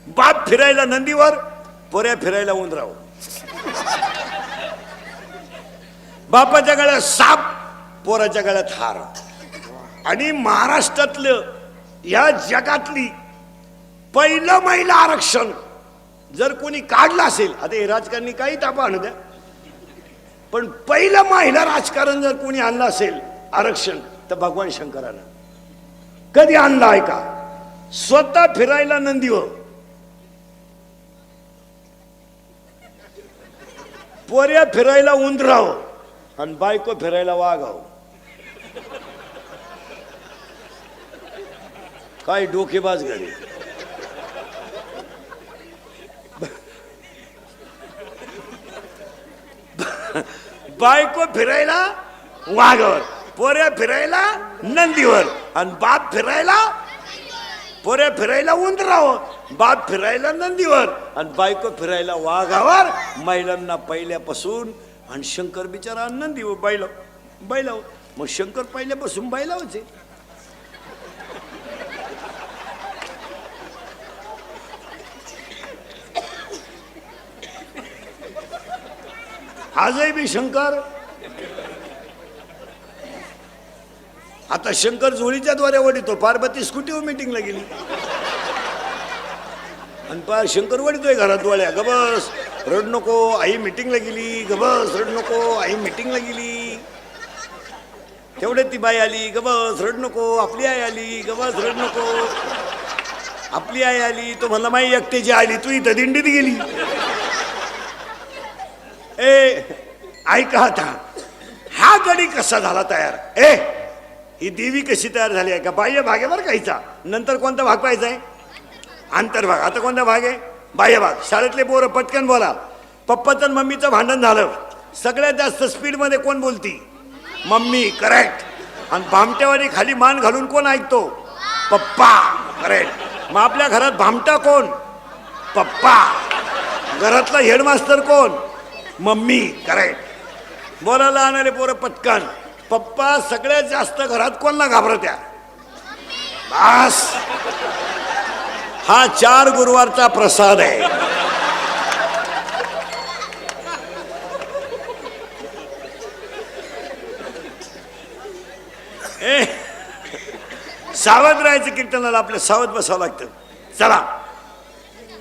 बाप फिरायला नंदीवर, पोऱ्या फिरायला उंदरावर. बापाच्या गळ्यात साप, पोराच्या गळ्यात हार. आणि महाराष्ट्रातलं या जगातली पहिलं महिला आरक्षण जर कोणी काढलं असेल, आता हे राजकारणी काही तापा आणू द्या, पण पहिलं महिला राजकारण जर कोणी आणलं असेल आरक्षण तर भगवान शंकरानं. कधी आणलं आहे का? स्वतः फिरायला नंदीवर, पोऱ्या फिरायला उंदराव आणि बायको फिरायला वाघाव. काय डोकेबाज घरी. बायको फिरायला वाघावर, पोऱ्या फिरायला नंदीवर आणि बाप फिरायला, पोऱ्या फिरायला उंदरावर, बाप फिरायला नंदीवर आणि बायको फिरायला वाघावर. महिलांना पहिल्यापासून आणि शंकर बिचारा नंदीवर, बैलावर. मग शंकर पहिल्यापासून बैलावच आहे. आजही बी शंकर. आता शंकर जोडीच्या द्वारे वडितो, पार्वती स्कूटीवर मीटिंगला गेली आणि शंकर वडितोय घरात वळ्या. गबस रड नको आई मीटिंगला गेली, गबस रड नको आई मीटिंगला गेली. तेवढे ती बाई आली, गबस रड नको आपली आई आली, गबस रड नको आपली आई आली. तो म्हणला माई एकट्याची आली, तू इथं दिंडीत गेली. ऐका आता हा गडी कसा झाला तयार. ही देवी कशी तयार झाली आहे का? बाह्य भाग आहे बरं काहीचा. नंतर कोणता भाग पाहिजे आहे? आंतरभाग. आता कोणता भाग आहे? बाह्य भाग. शाळेतले पोरं पटकन बोला. पप्पाचं आणि मम्मीचं भांडण झालं, सगळ्यात जास्त स्पीड मध्ये कोण बोलती? मम्मी. करेक्ट. आणि भामट्यावानी खाली मान घालून कोण ऐकतो? पप्पा. करेक्ट. मग आपल्या घरात भामटा कोण? पप्पा. घरातला हेडमास्टर कोण? मम्मी. करेक्ट. बोलायला आणणारे पोरं पटकन. पप्पा सगळ्यात जास्त घरात कोणला घाबरत्या? बस हा 4 गुरुवारचा प्रसाद आहे. सावध राहायचं कीर्तनाला, आपल्या सावध बसावं लागतं. चला